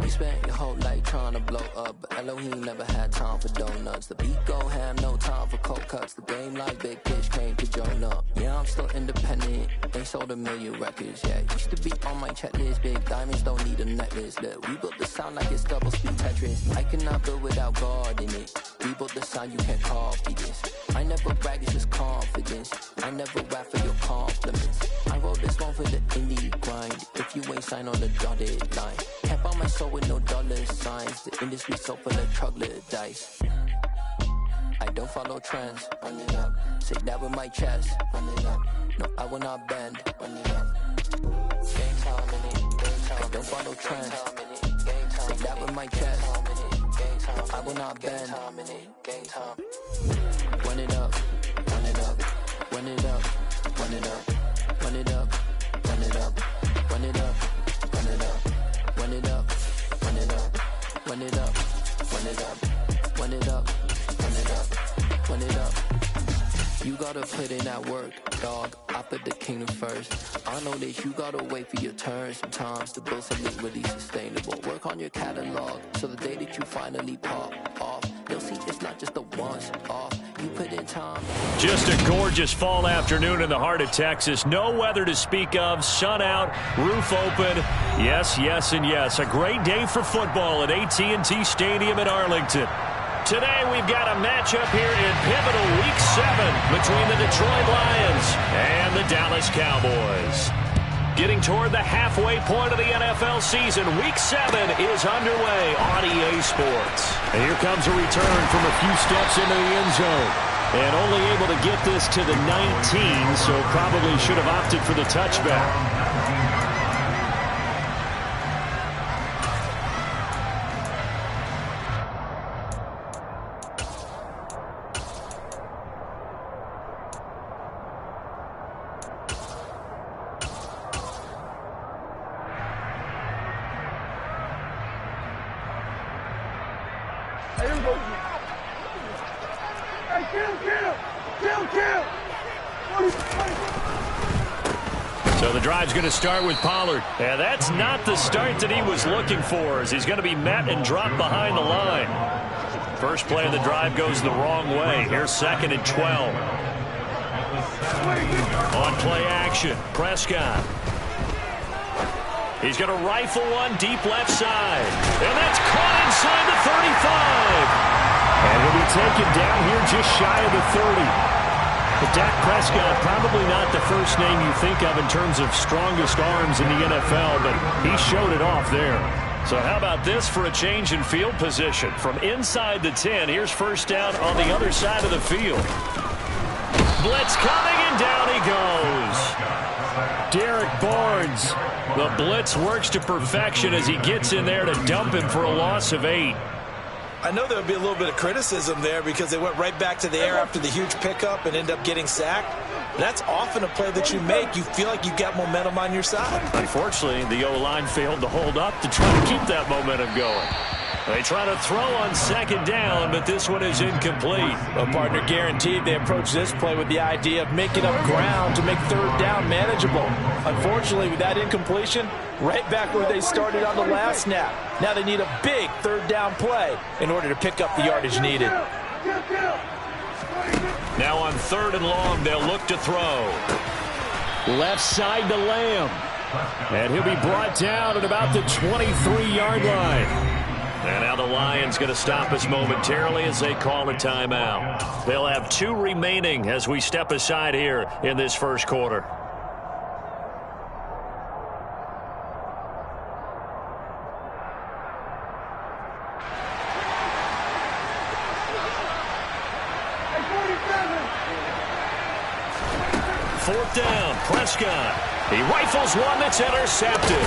You spent your whole life trying to blow up, but Elohim never had time for donuts. The beat go ham, no time for cold cuts. The game like Big Fish came to join up. Yeah, I'm still independent, ain't sold a million records yet. Used to be on my checklist, big diamonds don't need a necklace. Look, we built the sound like it's double speed Tetris. I cannot build without God in it. We built the sound, you can't copy this. I never brag, it's just confidence. I never rap for your compliments. I wrote this one for the indie grind. If you ain't signed on the dotted line, can't buy my soul with no dollar signs. The industry so full of troglodytes. I don't follow trends. Run it up. Say that with my chest. Run it up. No, I will not bend. Run it up. Game time in it. Game time. I don't follow trends. Say that with my chest. No, I will not bend. Game time. Run it up. Run it up. Run it up. Run it up. Run it up. Run it up. Run it up. Run it up. Run it up. Run it up. Run it up. Run it up. Run it up. Run it up. Run it up. You gotta put in that work, dog. I put the kingdom first. I know that you gotta wait for your turn sometimes to build something really sustainable. Work on your catalog, so the day that you finally pop off, you'll see it's not just a once off. You put in time. Just a gorgeous fall afternoon in the heart of Texas. No weather to speak of. Sun out, roof open. Yes, yes, and yes. A great day for football at AT&T Stadium in Arlington. Today we've got a matchup here in pivotal Week 7 between the Detroit Lions and the Dallas Cowboys. Getting toward the halfway point of the NFL season, Week 7 is underway on EA Sports. And here comes a return from a few steps into the end zone. And only able to get this to the 19, so probably should have opted for the touchback. So the drive's going to start with Pollard. And that's not the start that he was looking for, as he's going to be met and dropped behind the line. First play of the drive goes the wrong way. Here's 2nd and 12. On play action, Prescott. He's going to rifle one deep left side. And that's caught inside the 35. And he'll be taken down here just shy of the 30. But Dak Prescott, probably not the first name you think of in terms of strongest arms in the NFL, but he showed it off there. So how about this for a change in field position? From inside the 10, here's first down on the other side of the field. Blitz coming, and down he goes. Derek Barnes. The blitz works to perfection as he gets in there to dump him for a loss of 8. I know there would be a little bit of criticism there because they went right back to the air after the huge pickup and end up getting sacked. That's often a play that you make. You feel like you've got momentum on your side. Unfortunately, the O-line failed to hold up to try to keep that momentum going. They try to throw on 2nd down, but this one is incomplete. Well, partner, guaranteed they approach this play with the idea of making up ground to make 3rd down manageable. Unfortunately, with that incompletion, right back where they started on the last snap. Now they need a big 3rd down play in order to pick up the yardage needed. Now on 3rd and long, they'll look to throw. Left side to Lamb. And he'll be brought down at about the 23-yard line. And now the Lions going to stop us momentarily as they call a timeout. They'll have 2 remaining as we step aside here in this first quarter. Fourth down, Prescott. He rifles one that's intercepted.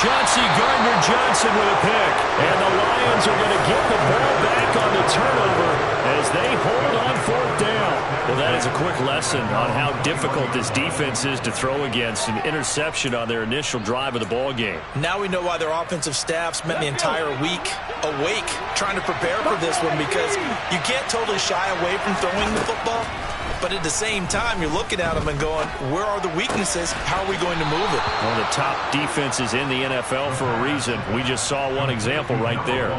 Chauncey Gardner-Johnson with a pick. And the Lions are going to get the ball back on the turnover as they hold on 4th down. Well, that is a quick lesson on how difficult this defense is to throw against. An interception on their initial drive of the ball game. Now we know why their offensive staff spent the entire week awake trying to prepare for this one, because you can't totally shy away from throwing the football. But at the same time, you're looking at them and going, where are the weaknesses? How are we going to move it? One of the top defenses in the NFL for a reason. We just saw one example right there.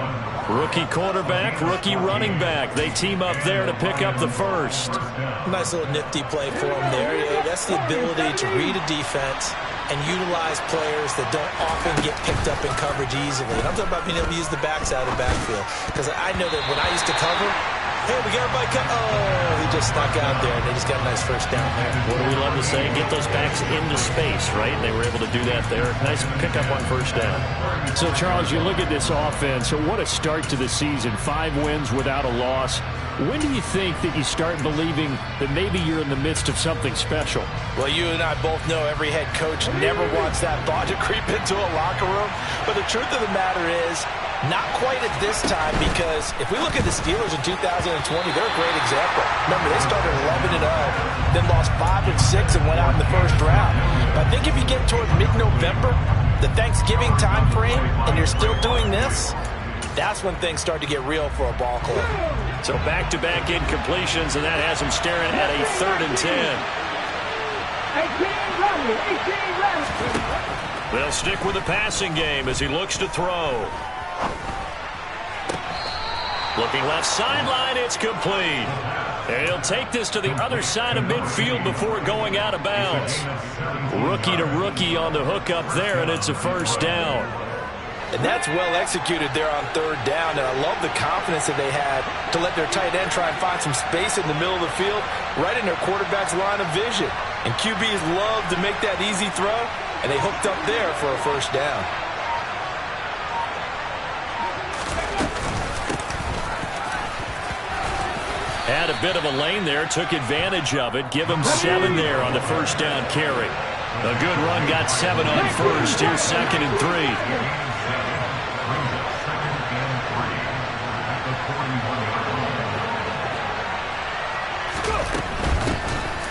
Rookie quarterback, rookie running back. They team up there to pick up the first. Nice little nifty play for them there. Yeah, that's the ability to read a defense and utilize players that don't often get picked up in coverage easily. And I'm talking about being able to use the backside of the backfield. Because I know that when I used to cover, hey, we got everybody cut. Oh, he just snuck out there, and they just got a nice first down there. What do we love to say? Get those backs into space, right? They were able to do that there. Nice pickup on first down. So, Charles, you look at this offense. So what a start to the season. 5 wins without a loss. When do you think that you start believing that maybe you're in the midst of something special? Well, you and I both know every head coach never wants that thought to creep into a locker room. But the truth of the matter is, not quite at this time, because if we look at the Steelers in 2020, they're a great example. Remember, they started 11-0, then lost 5-6 and went out in the first round. But I think if you get toward mid-November, the Thanksgiving time frame, and you're still doing this, that's when things start to get real for a ball club. So back-to-back incompletions, and that has them staring at a 3rd and 10. 18 They'll stick with the passing game as he looks to throw. Looking left sideline, it's complete. And he'll take this to the other side of midfield before going out of bounds. Rookie to rookie on the hookup there, and it's a first down. And that's well executed there on 3rd down. And I love the confidence that they had to let their tight end try and find some space in the middle of the field, right in their quarterback's line of vision. And QBs love to make that easy throw, and they hooked up there for a first down. Had a bit of a lane there, took advantage of it. Give him 7 there on the first down carry. A good run, got 7 on first. Here's 2nd and 3.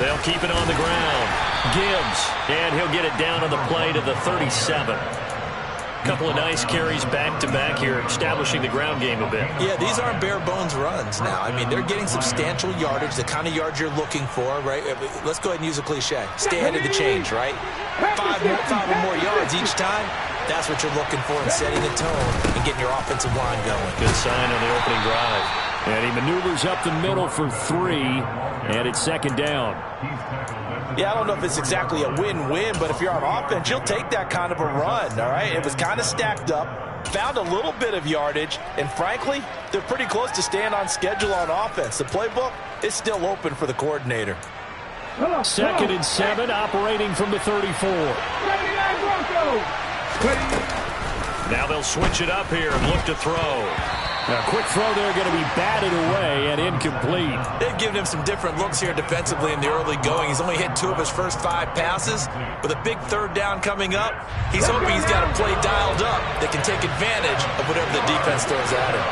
They'll keep it on the ground. Gibbs, and he'll get it down on the play to the 37. Couple of nice carries back-to-back here, establishing the ground game a bit. Yeah, these aren't bare-bones runs now. I mean, they're getting substantial yardage, the kind of yards you're looking for, right? Let's go ahead and use a cliche. Stay ahead of the change, right? 5 or more yards each time. That's what you're looking for in setting the tone and getting your offensive line going. Good sign on the opening drive. And he maneuvers up the middle for 3, and it's 2nd down. Yeah, I don't know if it's exactly a win-win, but if you're on offense, you'll take that kind of a run, all right? It was kind of stacked up, found a little bit of yardage, and frankly, they're pretty close to staying on schedule on offense. The playbook is still open for the coordinator. 2nd and 7, operating from the 34. Now they'll switch it up here and look to throw. A quick throw there, going to be batted away and incomplete. They've given him some different looks here defensively in the early going. He's only hit 2 of his first 5 passes. With a big 3rd down coming up, he's hoping he's got a play dialed up that can take advantage of whatever the defense throws at him.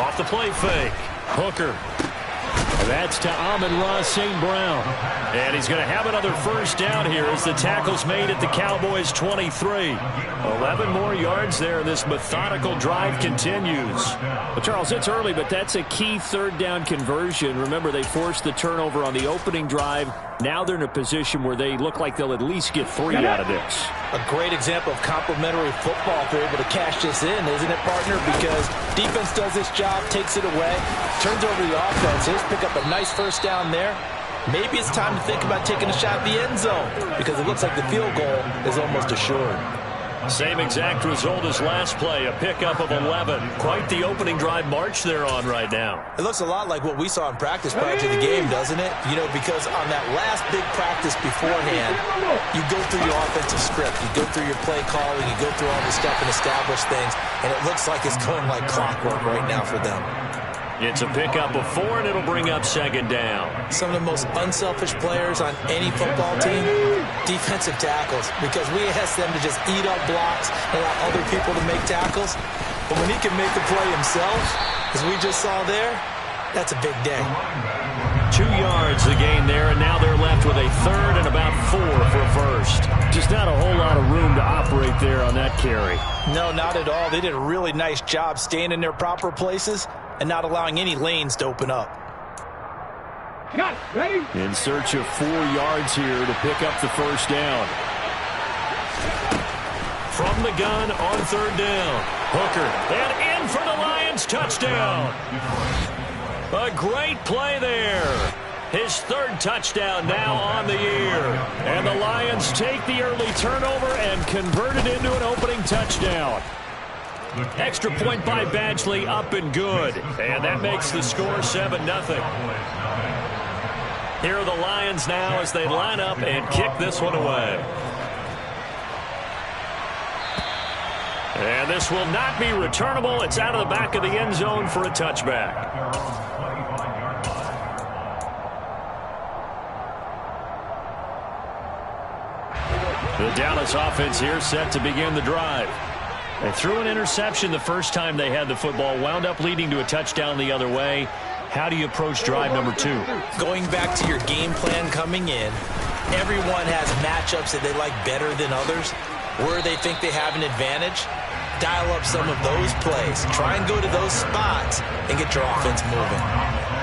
Off the play fake. Hooker. That's to Amon-Ra St. Brown. And he's going to have another first down here as the tackle's made at the Cowboys' 23. 11 more yards there. This methodical drive continues. Well, Charles, it's early, but that's a key 3rd down conversion. Remember, they forced the turnover on the opening drive. Now they're in a position where they look like they'll at least get 3 out of this. A great example of complementary football if they're able to cash this in, isn't it, partner? Because defense does this job, takes it away, turns over the offense. Here's pick up a nice first down there. Maybe it's time to think about taking a shot at the end zone because it looks like the field goal is almost assured. Same exact result as last play, a pickup of 11. Quite the opening drive march they're on right now. It looks a lot like what we saw in practice prior to the game, doesn't it? You know, because on that last big practice beforehand, you go through your offensive script, you go through your play calling, you go through all this stuff and establish things, and it looks like it's going like clockwork right now for them. It's a pickup of 4, and it'll bring up 2nd down. Some of the most unselfish players on any football team, defensive tackles, because we ask them to just eat up blocks and allow other people to make tackles. But when he can make the play himself, as we just saw there, that's a big day. 2 yards the gain there, and now they're left with a 3rd and about 4 for a first. Just not a whole lot of room to operate there on that carry. No, not at all. They did a really nice job staying in their proper places and not allowing any lanes to open up. In search of 4 yards here to pick up the first down. From the gun on 3rd down. Hooker, and in for the Lions, touchdown. A great play there. His 3rd touchdown now on the year. And the Lions take the early turnover and convert it into an opening touchdown. Extra point by Badgley, up and good. And that makes the score 7-0. Here are the Lions now as they line up and kick this one away. And this will not be returnable. It's out of the back of the end zone for a touchback. The Dallas offense here set to begin the drive. They threw an interception the first time they had the football, wound up leading to a touchdown the other way. How do you approach drive number 2? Going back to your game plan coming in, everyone has matchups that they like better than others. Where they think they have an advantage, dial up some of those plays. Try and go to those spots and get your offense moving.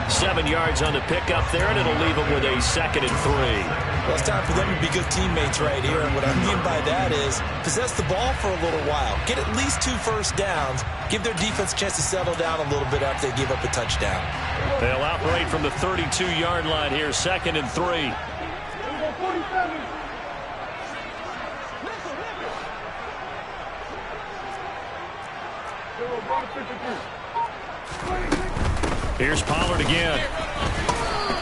7 yards on the pickup there, and it'll leave them with a 2nd and 3. Well, it's time for them to be good teammates right here, and what I mean by that is possess the ball for a little while. Get at least 2 first downs. Give their defense a chance to settle down a little bit after they give up a touchdown. They'll operate from the 32-yard line here, 2nd and 3. Here's Pollard again.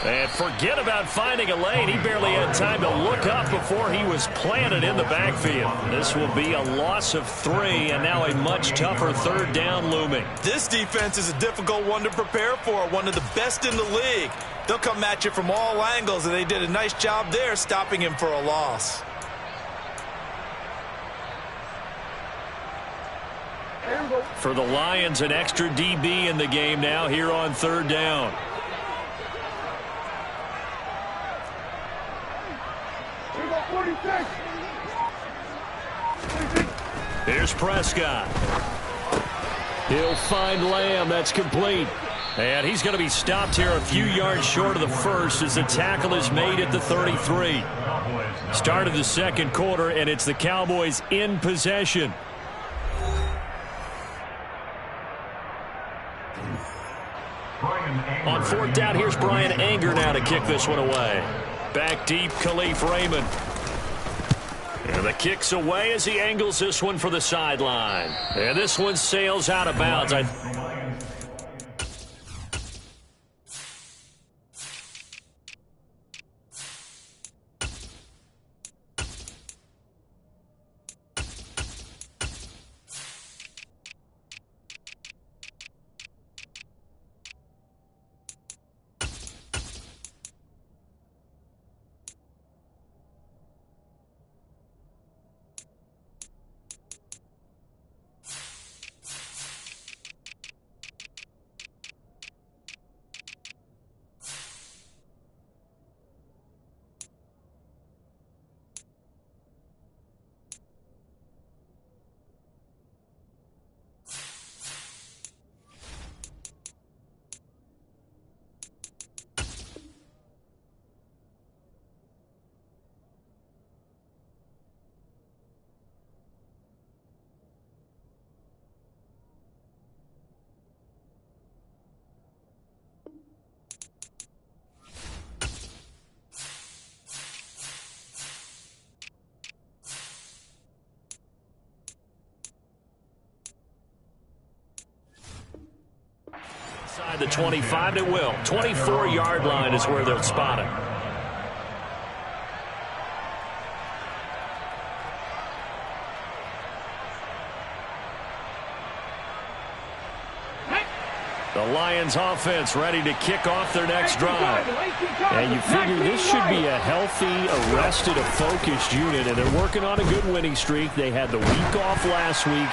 And forget about finding a lane. He barely had time to look up before he was planted in the backfield. This will be a loss of 3, and now a much tougher 3rd down looming. This defense is a difficult one to prepare for, one of the best in the league. They'll come at you from all angles, and they did a nice job there stopping him for a loss. For the Lions, an extra DB in the game now here on 3rd down. Here's Prescott. He'll find Lamb. That's complete. And he's going to be stopped here a few yards short of the first as the tackle is made at the 33. Start of the 2nd quarter, and it's the Cowboys in possession. On 4th down, here's Brian Anger now to kick this one away. Back deep, Khalif Raymond. And the kick's away as he angles this one for the sideline. And this one sails out of bounds. Inside the 25, it will. 24-yard line is where they'll spot him. The Lions offense ready to kick off their next drive. And you figure this should be a healthy, arrested, a focused unit, and they're working on a good winning streak. They had the week off last week.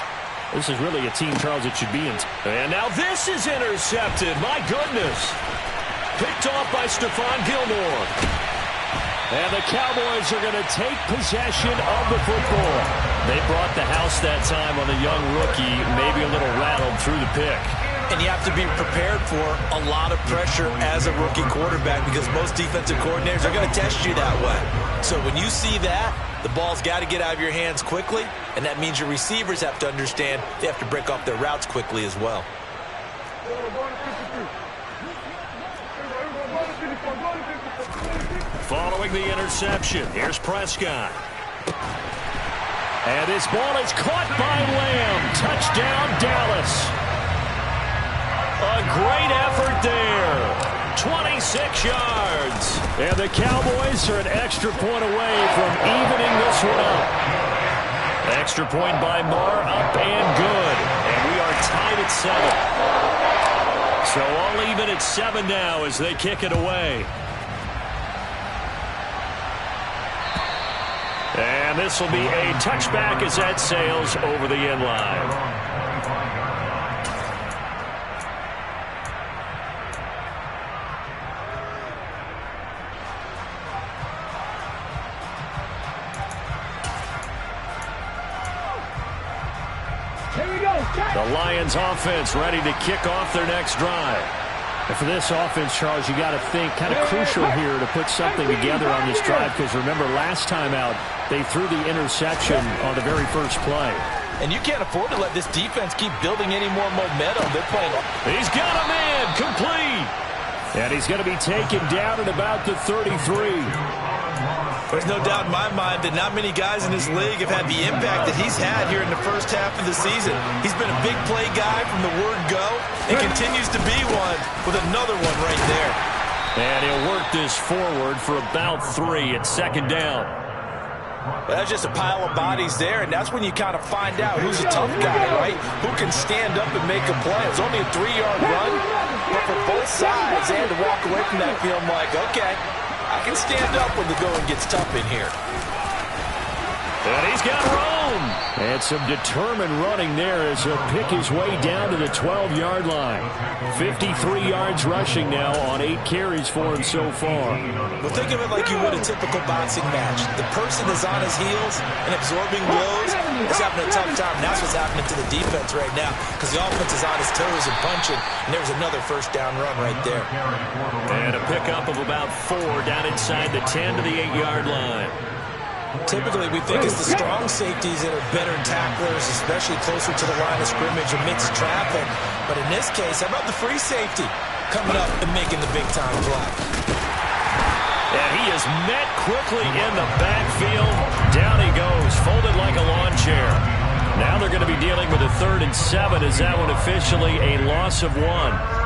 This is really a team, Charles, that should be in. And now this is intercepted. My goodness. Picked off by Stephon Gilmore. And the Cowboys are going to take possession of the football. They brought the house that time on the young rookie, maybe a little rattled through the pick. And you have to be prepared for a lot of pressure as a rookie quarterback because most defensive coordinators are going to test you that way. So when you see that, the ball's got to get out of your hands quickly, and that means your receivers have to understand they have to break off their routes quickly as well. Following the interception, here's Prescott. And this ball is caught by Lamb. Touchdown, Dallas. A great effort there. 26 yards. And the Cowboys are an extra point away from evening this one up. Extra point by Marr, up and good. And we are tied at 7. So all even at 7 now as they kick it away. And this will be a touchback as that sails over the end line. The Lions offense ready to kick off their next drive. And for this offense, Charles, you got to think kind of crucial here to put something together on this drive because remember last time out they threw the interception on the very first play. And you can't afford to let this defense keep building any more momentum. They're playing. He's got a man complete. And he's going to be taken down at about the 33. There's no doubt in my mind that not many guys in this league have had the impact that he's had here in the first half of the season. He's been a big play guy from the word go and continues to be one with another one right there. And he'll work this forward for about 3 at second down. Well, that's just a pile of bodies there, and that's when you kind of find out who's a tough guy, right? Who can stand up and make a play. It's only a 3-yard run, but for both sides, they had to walk away from that feeling like, okay, I can stand up when the going gets tough in here. And he's got room. And some determined running there as he'll pick his way down to the 12-yard line. 53 yards rushing now on 8 carries for him so far. Well, think of it like you would a typical boxing match. The person is on his heels and absorbing blows is having a tough time. That's what's happening to the defense right now because the offense is on his toes and punching, and there's another first down run right there. And a pickup of about 4 down inside the 10 to the 8-yard line. Typically, we think it's the strong safeties that are better tacklers, especially closer to the line of scrimmage amidst traffic. But in this case, how about the free safety coming up and making the big-time play? And he is met quickly in the backfield. Down he goes, folded like a lawn chair. Now they're going to be dealing with a 3rd and 7. Is that one officially a loss of 1?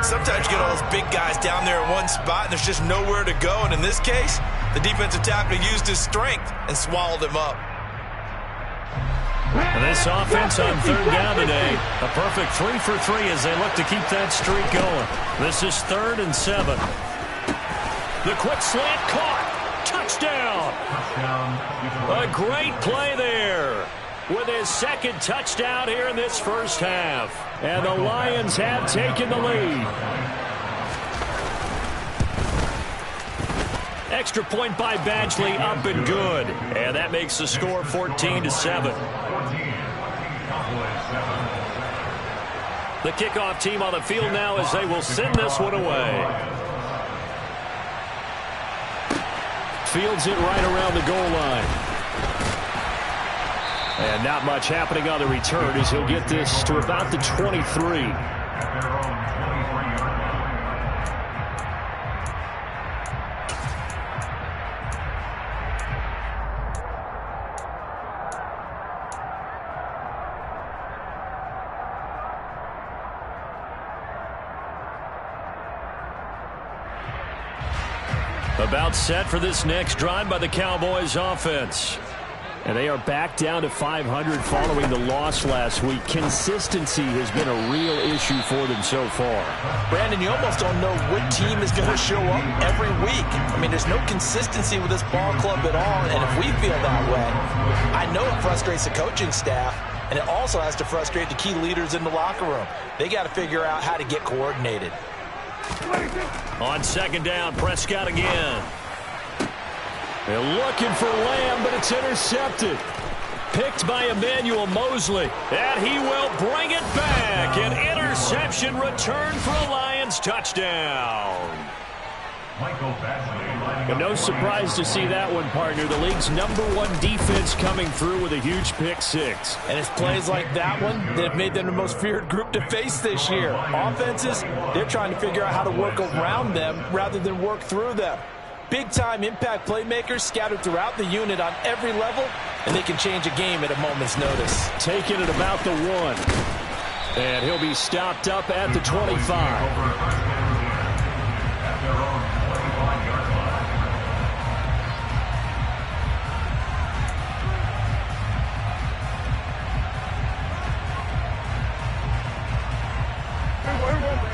Sometimes you get all those big guys down there in one spot, and there's just nowhere to go. And in this case, the defensive tackle used his strength and swallowed him up. And this offense on 3rd down today, a perfect 3 for 3 as they look to keep that streak going. This is 3rd and 7. The quick slant caught. Touchdown. A great play there with his 2nd touchdown here in this first half. And the Lions have taken the lead. Extra point by Badgley, up and good. And that makes the score 14-7. The kickoff team on the field now as they will send this one away. Fields it right around the goal line. And not much happening on the return as he'll get this to about the 23. About set for this next drive by the Cowboys offense. And they are back down to 500 following the loss last week. Consistency has been a real issue for them so far. Brandon, you almost don't know what team is going to show up every week. I mean, there's no consistency with this ball club at all, and if we feel that way, I know it frustrates the coaching staff, and it also has to frustrate the key leaders in the locker room. They got to figure out how to get coordinated. On 2nd down, Prescott again. They're looking for Lamb, but it's intercepted. Picked by Emmanuel Mosley. And he will bring it back. An interception return for a Lions touchdown. But no surprise to see that one, partner. The league's #1 defense coming through with a huge pick six. And it's plays like that one that have made them the most feared group to face this year. Offenses, they're trying to figure out how to work around them rather than work through them. Big-time impact playmakers scattered throughout the unit on every level, and they can change a game at a moment's notice. Taking it about the 1. And he'll be stopped up at the 25.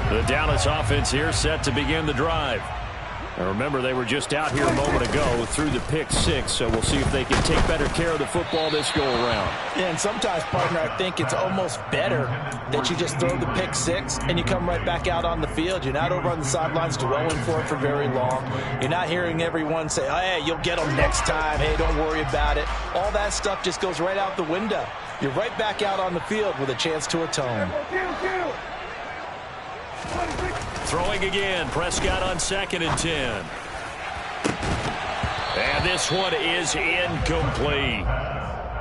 The Dallas offense here set to begin the drive. And remember, they were just out here a moment ago through the pick six, so we'll see if they can take better care of the football this go-around. Yeah, and sometimes, partner, I think it's almost better that you just throw the pick six and you come right back out on the field. You're not over on the sidelines dwelling for it for very long. You're not hearing everyone say, oh, hey, you'll get them next time. Hey, don't worry about it. All that stuff just goes right out the window. You're right back out on the field with a chance to atone. Throwing again, Prescott on 2nd and 10. And this one is incomplete.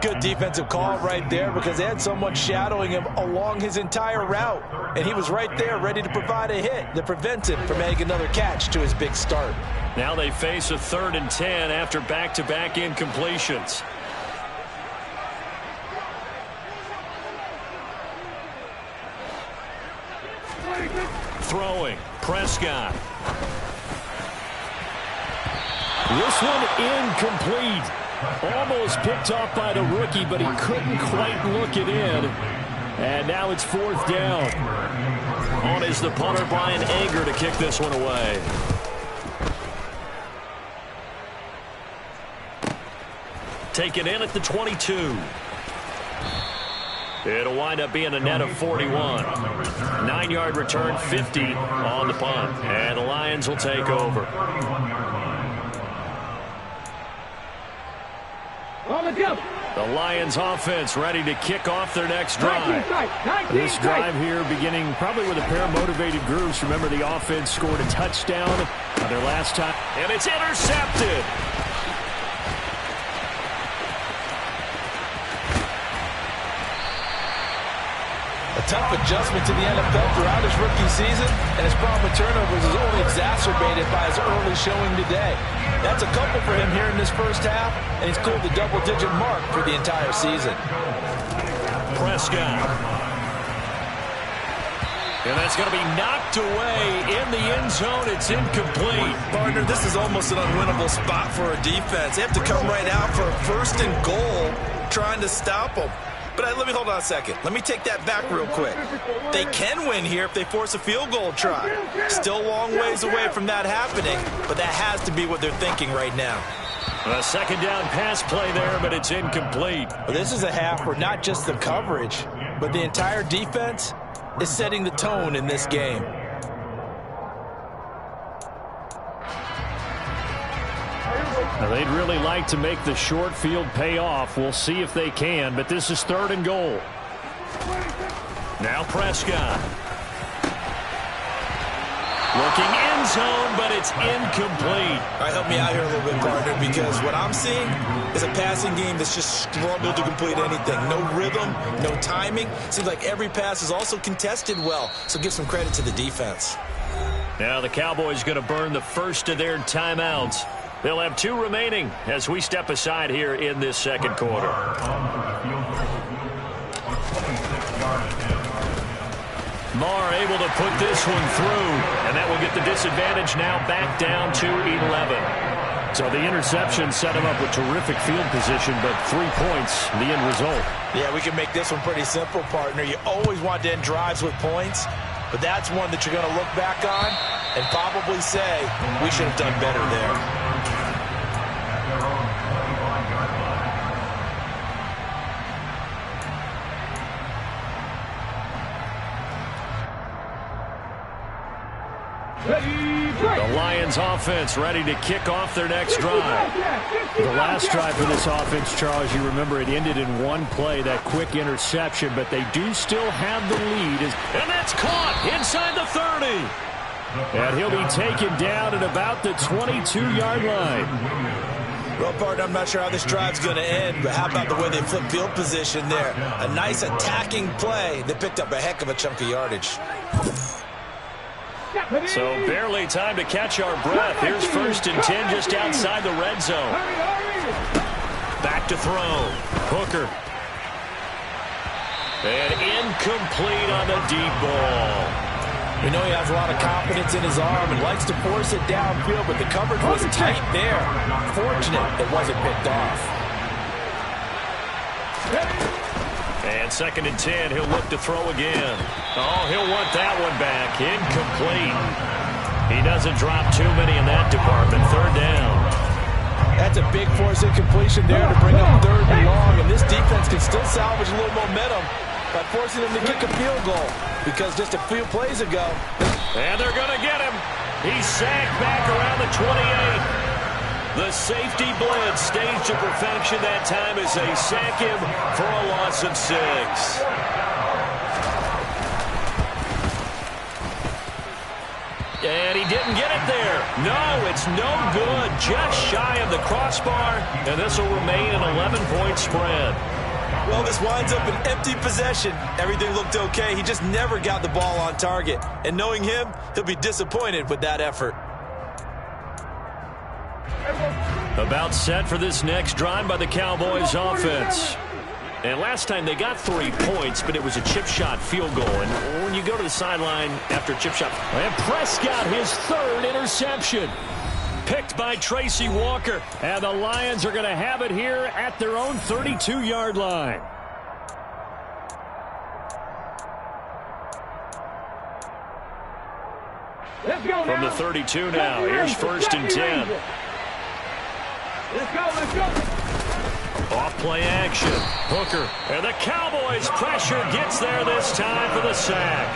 Good defensive call right there because they had someone shadowing him along his entire route. And he was right there ready to provide a hit that prevents him from making another catch to his big start. Now they face a 3rd and 10 after back-to-back incompletions. Throwing, Prescott. This one incomplete. Almost picked off by the rookie, but he couldn't quite look it in. And now it's 4th down. On is the punter, Brian Anger, to kick this one away. Taken in at the 22. It'll wind up being a net of 41. 9-yard return, 50 on the punt. And the Lions will take over. The Lions offense ready to kick off their next drive. This drive here beginning probably with a pair of motivated groups. Remember, the offense scored a touchdown on their last time. And it's intercepted. A tough adjustment to the NFL throughout his rookie season, and his problem with turnovers is only exacerbated by his early showing today. That's a couple for him here in this first half, and he's cleared the double-digit mark for the entire season. Prescott. And that's going to be knocked away in the end zone. It's incomplete. Partner, this is almost an unwinnable spot for a defense. They have to come right out for a 1st and goal trying to stop them. But let me hold on a second. Let me take that back real quick. They can win here if they force a field goal try. Still a long ways away from that happening, but that has to be what they're thinking right now. A 2nd down pass play there, but it's incomplete. Well, this is a half where not just the coverage, but the entire defense is setting the tone in this game. Now, they'd really like to make the short field pay off. We'll see if they can, but this is 3rd and goal. Now Prescott. Looking end zone, but it's incomplete. All right, help me out here a little bit, partner, because what I'm seeing is a passing game that's just struggled to complete anything. No rhythm, no timing. Seems like every pass is also contested well, so give some credit to the defense. Now the Cowboys going to burn the first of their timeouts. They'll have 2 remaining as we step aside here in this 2nd quarter. Marr able to put this one through, and that will get the disadvantage now back down to 11. So the interception set him up with terrific field position, but 3 points, the end result. Yeah, we can make this one pretty simple, partner. You always want to end drives with points, but that's one that you're going to look back on and probably say, we should have done better there. The Lions offense ready to kick off their next drive. The last drive for this offense, Charles, you remember it ended in one play, that quick interception, but they do still have the lead. And that's caught inside the 30. And he'll be taken down at about the 22-yard line. Well, partner, I'm not sure how this drive's going to end, but how about the way they flip field position there? A nice attacking play that picked up a heck of a chunk of yardage. So barely time to catch our breath. Here's 1st and 10 just outside the red zone. Back to throw. Hooker. And incomplete on the deep ball. We know he has a lot of confidence in his arm and likes to force it downfield, but the coverage was tight there. Fortunate it wasn't picked off. And 2nd and 10, he'll look to throw again. Oh, he'll want that one back. Incomplete. He doesn't drop too many in that department. 3rd down. That's a big force incompletion there to bring up 3rd and long, and this defense can still salvage a little momentum by forcing him to kick a field goal, because just a few plays ago. And they're going to get him. He's sacked back around the 28. The safety blitz staged to perfection that time as they sack him for a loss of 6. And he didn't get it there. No, it's no good. Just shy of the crossbar, and this will remain an 11-point spread. Well, this winds up an empty possession. Everything looked okay. He just never got the ball on target. And knowing him, he'll be disappointed with that effort. About set for this next drive by the Cowboys offense. And last time they got 3 points, but it was a chip shot field goal. And when you go to the sideline after a chip shot. And Prescott, his 3rd interception. Picked by Tracy Walker. And the Lions are going to have it here at their own 32-yard line. From the 32 now, here's 1st and 10. Let's go. Off play action. Hooker. And the Cowboys pressure gets there this time for the sack.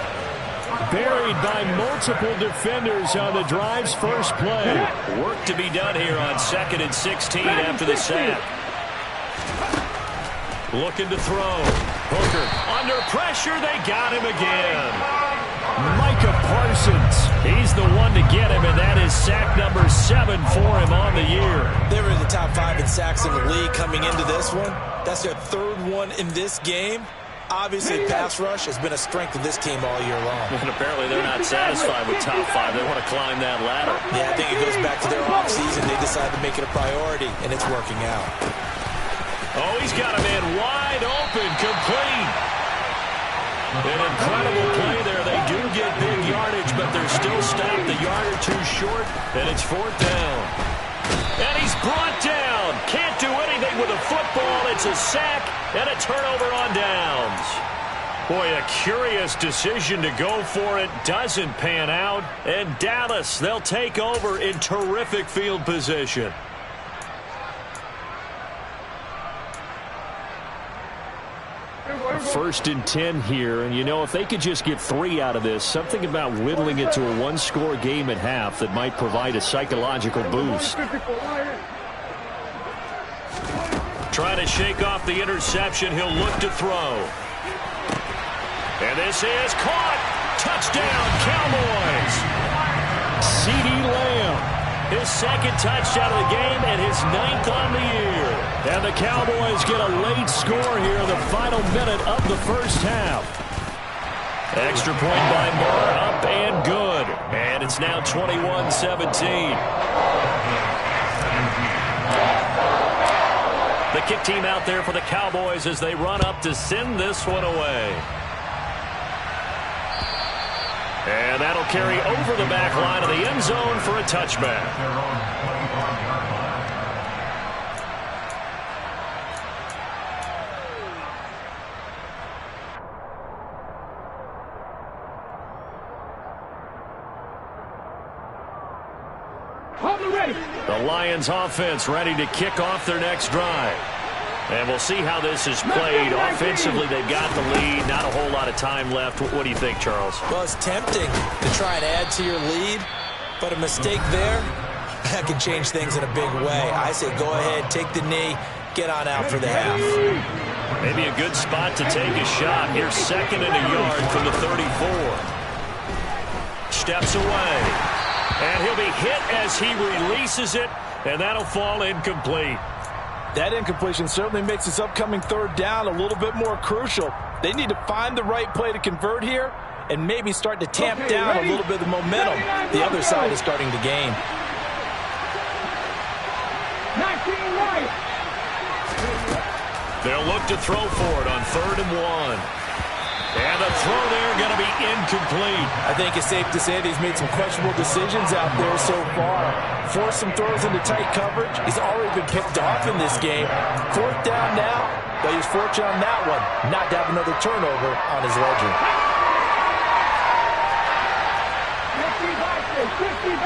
Buried by multiple defenders on the drive's first play. Work to be done here on 2nd and 16 after the sack. Looking to throw. Hooker under pressure. They got him again. Micah Parsons. He's the one to get him, and that is sack number 7 for him on the year. They were in the top 5 in sacks in the league coming into this one. That's their 3rd one in this game. Obviously, pass rush has been a strength of this team all year long. And apparently they're not satisfied with top 5. They want to climb that ladder. Yeah, I think it goes back to their offseason. They decided to make it a priority, and it's working out. Oh, he's got a man wide open, complete. An incredible play there. They do get big yardage, but they're still stopped a yard or 2 short, and it's 4th down. And he's brought down. Can't do anything with a football. It's a sack and a turnover on downs. Boy, a curious decision to go for it. Doesn't pan out. And Dallas, they'll take over in terrific field position. First and 10 here, and you know, if they could just get 3 out of this, something about whittling it to a 1-score game at half that might provide a psychological boost. Trying to shake off the interception. He'll look to throw. And this is caught. Touchdown, Cowboys. CeeDee Lamb. His 2nd touchdown of the game and his 9th on the year. And the Cowboys get a late score here in the final minute of the first half. Extra point by Moore, up and good. And it's now 21-17. The kick team out there for the Cowboys as they run up to send this one away. And that'll carry over the back line of the end zone for a touchback. The Lions offense ready to kick off their next drive. And we'll see how this is played. Offensively, they've got the lead. Not a whole lot of time left. What do you think, Charles? Well, it's tempting to try and add to your lead. But a mistake there, that can change things in a big way. I say go ahead, take the knee, get on out for the half. Maybe a good spot to take a shot. Here's 2nd and a yard from the 34. Steps away. And he'll be hit as he releases it, and that'll fall incomplete. That incompletion certainly makes this upcoming 3rd down a little bit more crucial. They need to find the right play to convert here and maybe start to tamp down a little bit of the momentum the other side is starting to gain. 19 right. They'll look to throw for it on 3rd and 1. And the throw there going to be incomplete. I think it's safe to say that he's made some questionable decisions out there so far. Forced some throws into tight coverage. He's already been picked off in this game. 4th down now, but he's fortunate on that one not to have another turnover on his ledger. 50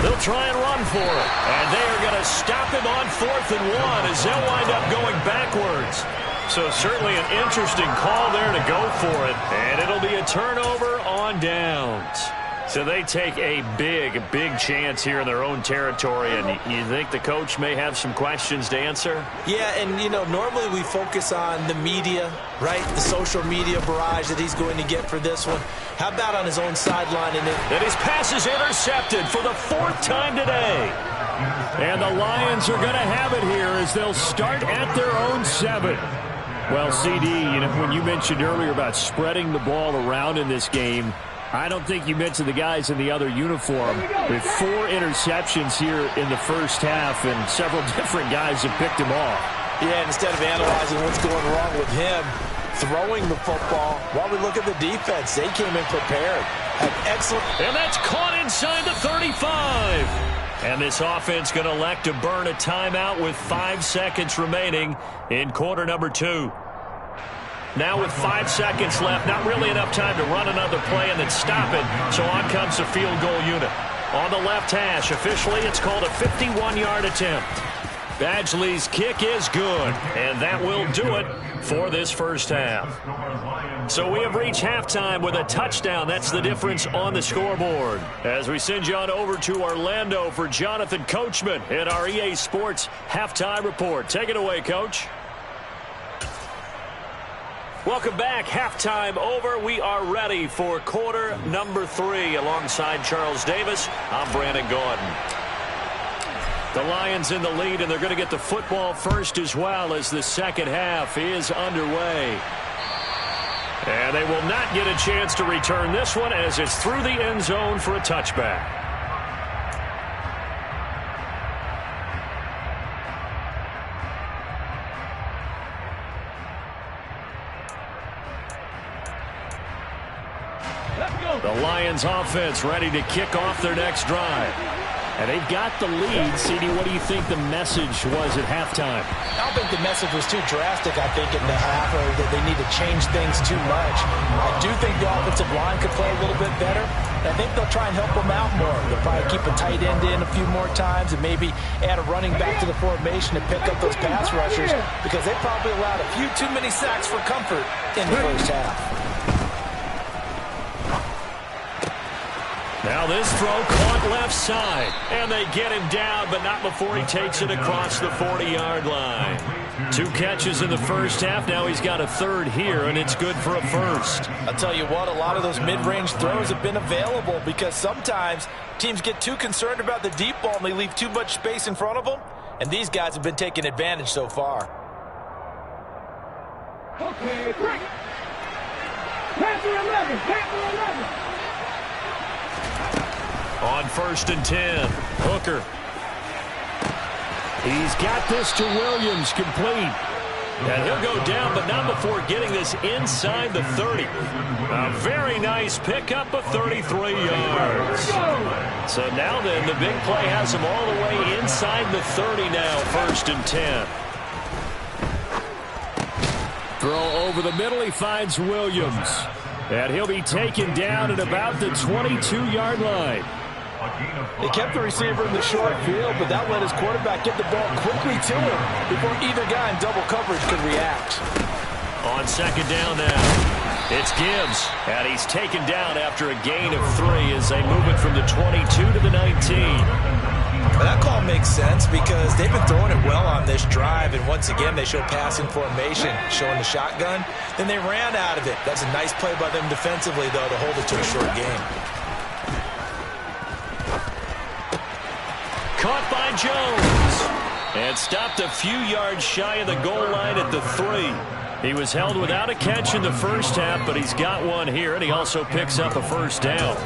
They'll try and run for it. And they are going to stop him on 4th and 1 as they'll wind up going backwards. So certainly an interesting call there to go for it. And it'll be a turnover on downs. So they take a big chance here in their own territory. And you think the coach may have some questions to answer? Yeah, and, you know, normally we focus on the media, right? The social media barrage that he's going to get for this one. How about on his own sideline? And his pass is intercepted for the 4th time today. And the Lions are going to have it here as they'll start at their own 7. Well, CD, you know, when you mentioned earlier about spreading the ball around in this game, I don't think you mentioned the guys in the other uniform. With 4 interceptions here in the first half, and several different guys have picked him off. Yeah, instead of analyzing what's going wrong with him, throwing the football, while we look at the defense, they came in prepared. Had excellent. And that's caught inside the 35. And this offense going to elect to burn a timeout with 5 seconds remaining in quarter number 2. Now with 5 seconds left, not really enough time to run another play and then stop it. So on comes the field goal unit. On the left hash, officially it's called a 51-yard attempt. Badgley's kick is good, and that will do it for this first half. So we have reached halftime with a touchdown. That's the difference on the scoreboard. As we send you on over to Orlando for Jonathan Coachman in our EA Sports Halftime Report. Take it away, Coach. Welcome back. Halftime over. We are ready for quarter number 3. Alongside Charles Davis, I'm Brandon Gaudin. The Lions in the lead, and they're going to get the football first as well as the second half is underway. And they will not get a chance to return this one as it's through the end zone for a touchback. The Lions offense ready to kick off their next drive. And they've got the lead. CD, what do you think the message was at halftime? I don't think the message was too drastic, I think, in the half, or that they need to change things too much. I do think the offensive line could play a little bit better. And I think they'll try and help them out more. They'll probably keep a tight end in a few more times and maybe add a running back to the formation to pick up those pass rushers, because they probably allowed a few too many sacks for comfort in the first half. Now this throw caught left side, and they get him down, but not before he takes it across the 40-yard line. 2 catches in the first half. Now he's got a 3rd here, and it's good for a first. I'll tell you what, a lot of those mid-range throws have been available because sometimes teams get too concerned about the deep ball and they leave too much space in front of them, and these guys have been taking advantage so far. Okay, break. Panther 11, Panther 11. On 1st and 10, Hooker. He's got this to Williams, complete. And he'll go down, but not before getting this inside the 30. A very nice pickup of 33 yards. So now then, the big play has him all the way inside the 30 now, 1st and 10. Throw over the middle, he finds Williams. And he'll be taken down at about the 22-yard line. They kept the receiver in the short field, but that let his quarterback get the ball quickly to him before either guy in double coverage could react. On second down now, it's Gibbs, and he's taken down after a gain of 3 as they move it from the 22 to the 19. Well, that call makes sense because they've been throwing it well on this drive, and once again they show passing formation, showing the shotgun. Then they ran out of it. That's a nice play by them defensively, though, to hold it to a short game. Caught by Jones, and stopped a few yards shy of the goal line at the 3. He was held without a catch in the first half, but he's got one here, and he also picks up a first down.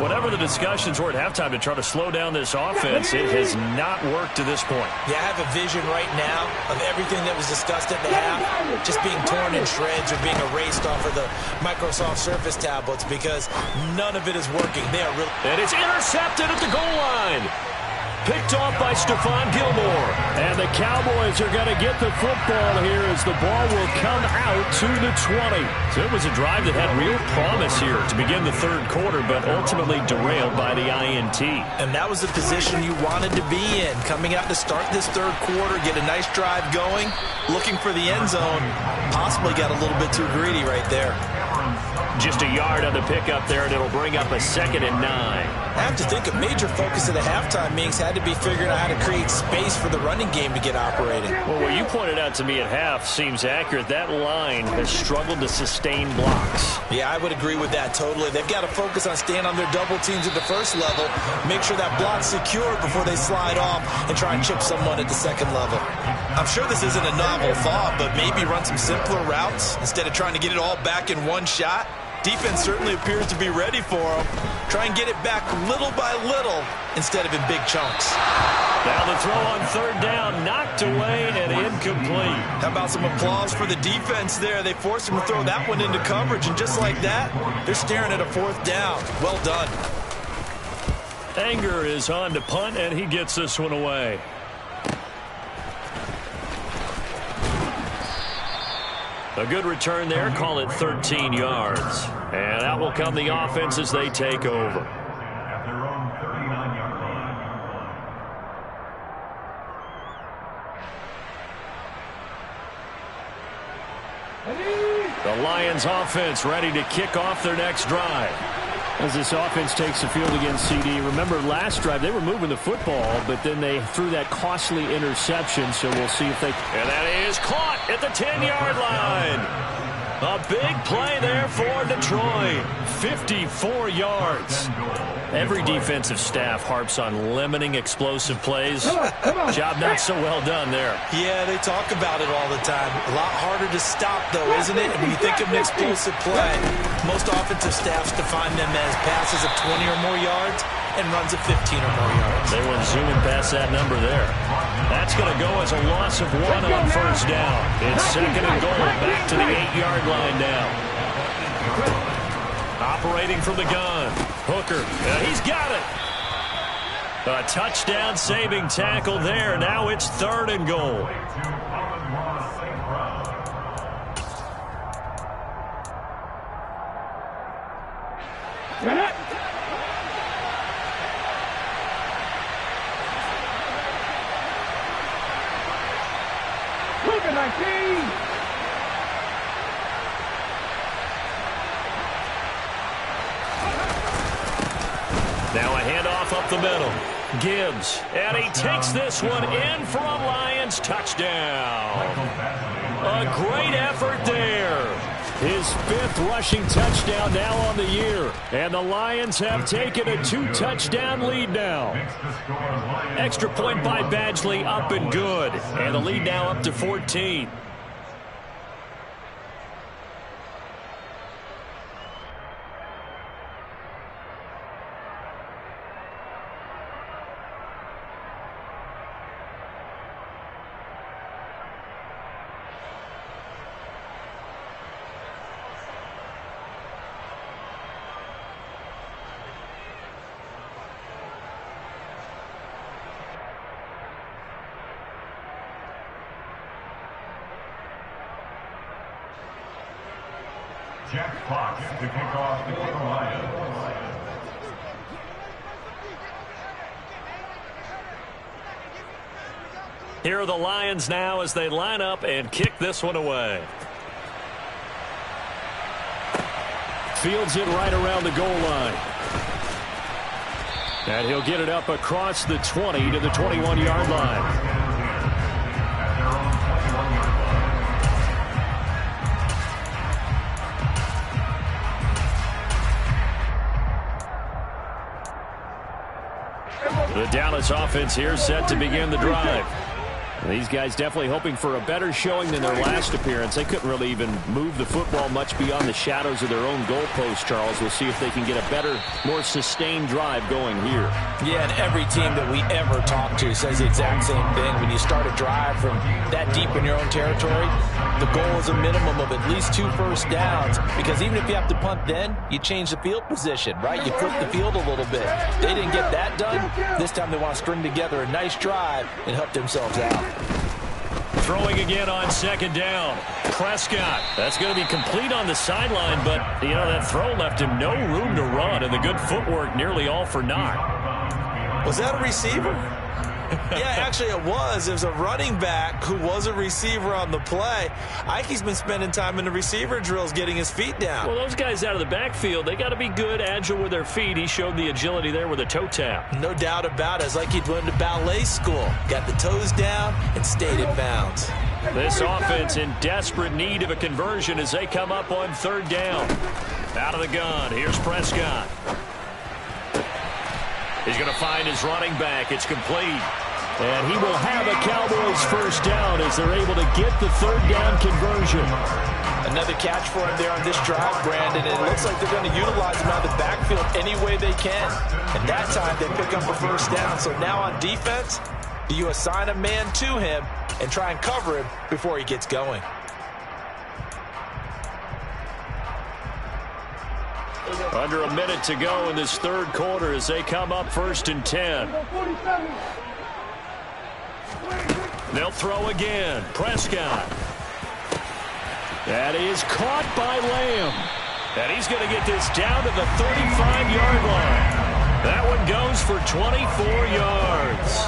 Whatever the discussions were at halftime to try to slow down this offense, it has not worked to this point. Yeah, I have a vision right now of everything that was discussed at the half just being torn in shreds or being erased off of the Microsoft Surface tablets because none of it is working. They are really... And it's intercepted at the goal line. Picked off by Stephon Gilmore. And the Cowboys are going to get the football here as the ball will come out to the 20. So it was a drive that had real promise here to begin the third quarter, but ultimately derailed by the INT. And that was the position you wanted to be in. Coming out to start this third quarter, get a nice drive going, looking for the end zone. Possibly got a little bit too greedy right there. Just a yard on the pickup there, and it'll bring up a 2nd and 9. I have to think a major focus of the halftime meetings had to be figuring out how to create space for the running game to get operating. Well, what you pointed out to me at half seems accurate. That line has struggled to sustain blocks. Yeah, I would agree with that totally. They've got to focus on staying on their double teams at the first level, make sure that block's secure before they slide off and try and chip someone at the second level. I'm sure this isn't a novel thought, but maybe run some simpler routes instead of trying to get it all back in one shot. Defense certainly appears to be ready for them. Try and get it back little by little instead of in big chunks. Now the throw on third down, knocked away and incomplete. How about some applause for the defense there? They forced him to throw that one into coverage, and just like that, they're staring at a fourth down. Well done. Anger is on to punt, and he gets this one away. A good return there, call it 13 yards. And out will come the offense as they take over. At their own 39-yard line. The Lions offense ready to kick off their next drive. As this offense takes the field against CD, remember last drive they were moving the football, but then they threw that costly interception, so we'll see if they... And that is caught at the 10-yard line. A big play there for Detroit. 54 yards. Every defensive staff harps on limiting explosive plays. Job not so well done there. Yeah, they talk about it all the time. A lot harder to stop, though, isn't it? When you think of an explosive play, most offensive staffs define them as passes of 20 or more yards and runs of 15 or more yards. They were zooming past that number there. That's going to go as a loss of 1 on first down. It's 2nd and goal, back to the 8-yard line now. Operating from the gun. Hooker, he's got it. A touchdown saving tackle there. Now it's 3rd and goal. Now a handoff up the middle. Gibbs, and he takes this one in for a Lions touchdown. A great effort there. His 5th rushing touchdown now on the year. And the Lions have taken a 2-touchdown lead now. Extra point by Badgley, up and good. And the lead now up to 14. Jack Fox to kick off for the Lions. Here are the Lions now as they line up and kick this one away. fields it right around the goal line. And he'll get it up across the 20 to the 21-yard line. The Dallas offense here set to begin the drive. These guys definitely hoping for a better showing than their last appearance. They couldn't really even move the football much beyond the shadows of their own goalpost, Charles. We'll see if they can get a better, more sustained drive going here. Yeah, and every team that we ever talk to says the exact same thing. When you start a drive from that deep in your own territory, the goal is a minimum of at least 2 first downs, because even if you have to punt then, you change the field position, right? You flip the field a little bit. They didn't get that done. This time they want to string together a nice drive and help themselves out. Throwing again on second down. Prescott. That's going to be complete on the sideline, but, you know, that throw left him no room to run, and the good footwork nearly all for naught. Was that a receiver? Yeah, actually it was. It was a running back who was a receiver on the play. Ike's been spending time in the receiver drills getting his feet down. Well, those guys out of the backfield, they got to be good, agile with their feet. He showed the agility there with a toe tap. No doubt about it. It's like he'd went to ballet school. Got the toes down and stayed in bounds. This offense in desperate need of a conversion as they come up on third down. Out of the gun, here's Prescott. He's going to find his running back. It's complete. And he will have a Cowboys first down as they're able to get the third down conversion. Another catch for him there on this drive, Brandon. It looks like they're going to utilize him out of the backfield any way they can. And that time they pick up a first down. So now on defense, do you assign a man to him and try and cover him before he gets going? Under a minute to go in this third quarter as they come up first and 10. They'll throw again. Prescott. That is caught by Lamb. And he's going to get this down to the 35-yard line. That one goes for 24 yards.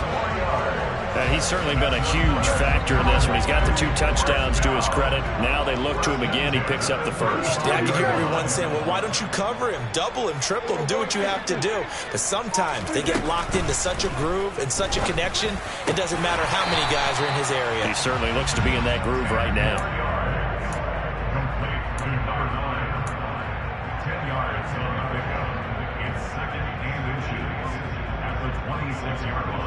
And he's certainly been a huge factor in this one. He's got the 2 touchdowns to his credit. Now they look to him again. He picks up the first. Yeah, I can hear everyone saying, well, why don't you cover him? Double him, triple him, do what you have to do. But sometimes they get locked into such a groove and such a connection, it doesn't matter how many guys are in his area. He certainly looks to be in that groove right now. Complete to number 9. 10 yards on the pickup. It's second and inches at the 26-yard line.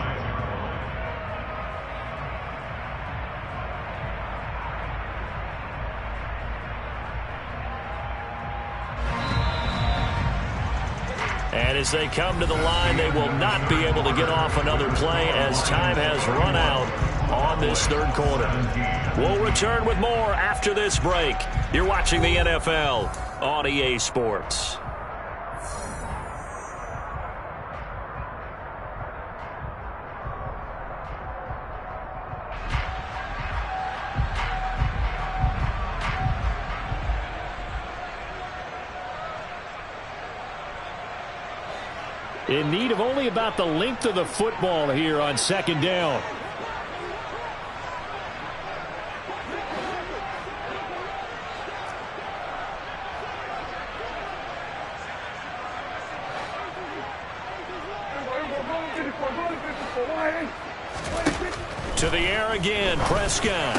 And as they come to the line, they will not be able to get off another play as time has run out on this third quarter. We'll return with more after this break. You're watching the NFL on EA Sports. In need of only about the length of the football here on second down. To the air again, Prescott.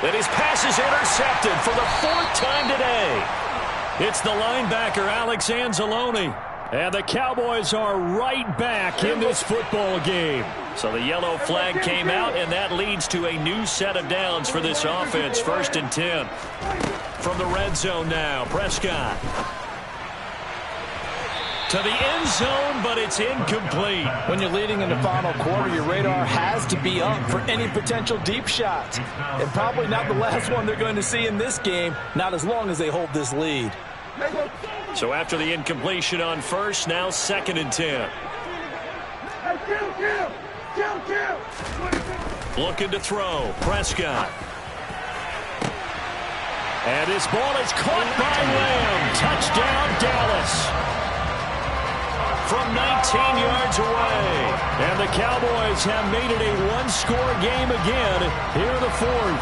And his pass is intercepted for the 4th time today. It's the linebacker, Alex Anzalone. And the Cowboys are right back in this football game. So the yellow flag came out, and that leads to a new set of downs for this offense. 1st and 10. From the red zone now, Prescott. To the end zone, but it's incomplete. When you're leading in the final quarter, your radar has to be up for any potential deep shots. And probably not the last one they're going to see in this game, not as long as they hold this lead. So after the incompletion on first, now 2nd and 10. Looking to throw. Prescott. And his ball is caught by Lamb. Touchdown, Dallas. From 19 yards away. And the Cowboys have made it a one-score game again here in the 4th.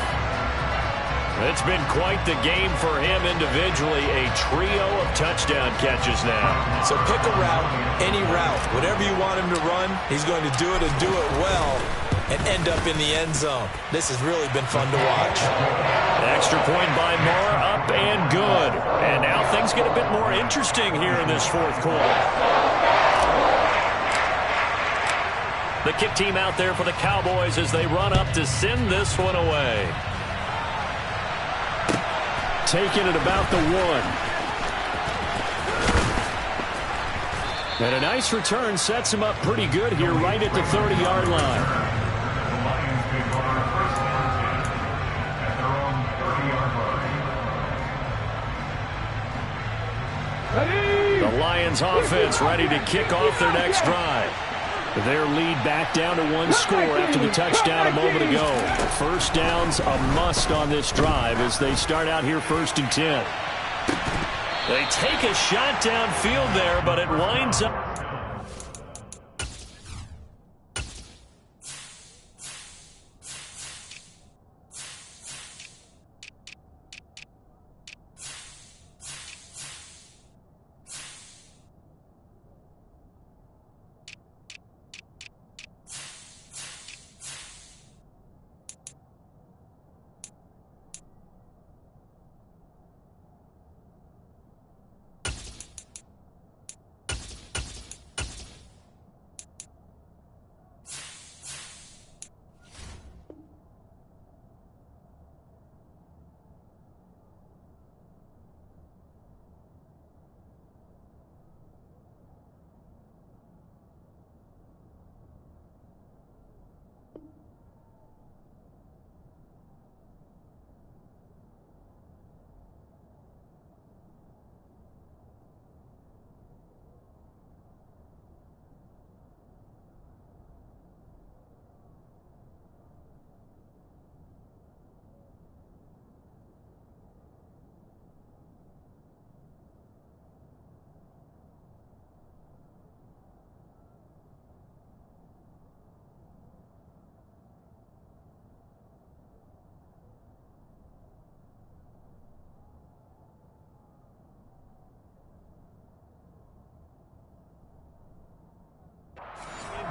It's been quite the game for him individually. A trio of touchdown catches now. So pick a route, any route. Whatever you want him to run, he's going to do it and do it well and end up in the end zone. This has really been fun to watch. Extra point by Moore, up and good. And now things get a bit more interesting here in this fourth quarter. The kick team out there for the Cowboys as they run up to send this one away. Taking it about the 1. And a nice return sets him up pretty good here right at the 30-yard line. The Lions pick on our first down at their own 30-yard line. The Lions offense ready to kick off their next drive. Their lead back down to 1 score after the touchdown a moment ago. First down's a must on this drive as they start out here 1st and 10. They take a shot downfield there, but it winds up.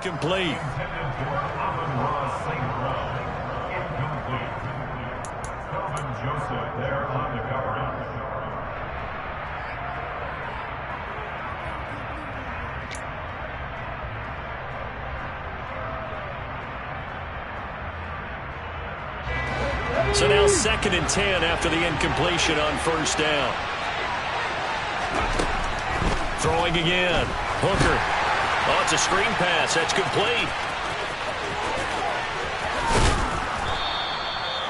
Incomplete. Joseph there on the coverage. So now 2nd and 10 after the incompletion on first down. Throwing again. Hooker. Oh, it's a screen pass. That's complete.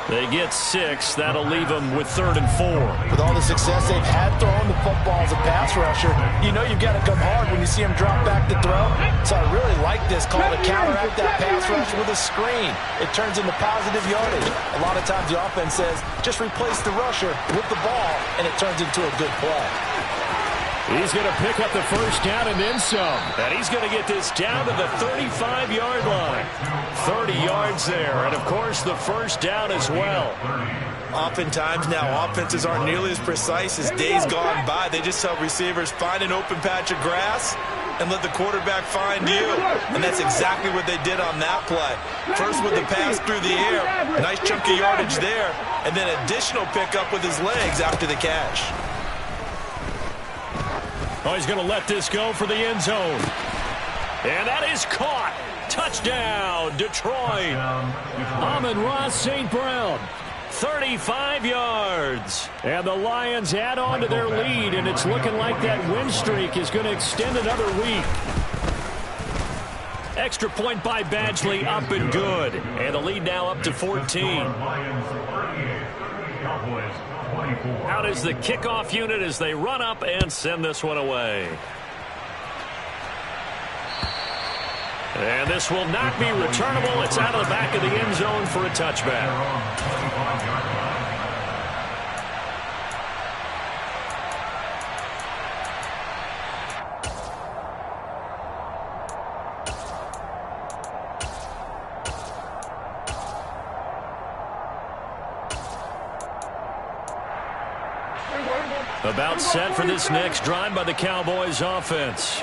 They get 6. That'll leave them with 3rd and 4. With all the success they've had throwing the football as a pass rusher, you know you've got to come hard when you see him drop back to throw. So I really like this call to counteract that pass rush with a screen. It turns into positive yardage. A lot of times the offense says, just replace the rusher with the ball, and it turns into a good play. He's going to pick up the first down and then some. And he's going to get this down to the 35-yard line. 30 yards there. And, of course, the first down as well. Oftentimes now offenses aren't nearly as precise as days gone by. They just help receivers find an open patch of grass and let the quarterback find you. And that's exactly what they did on that play. First with the pass through the air. Nice chunky yardage there. And then additional pickup with his legs after the catch. Oh, he's going to let this go for the end zone. And that is caught. Touchdown, Detroit. Amon-Ra St. Brown. 35 yards. And the Lions add on to their lead, and it's looking like that win streak is going to extend another week. Extra point by Badgley, up and good. And the lead now up to 14. Out is the kickoff unit as they run up and send this one away. And this will not be returnable. It's out of the back of the end zone for a touchback. About set for this next drive by the Cowboys offense.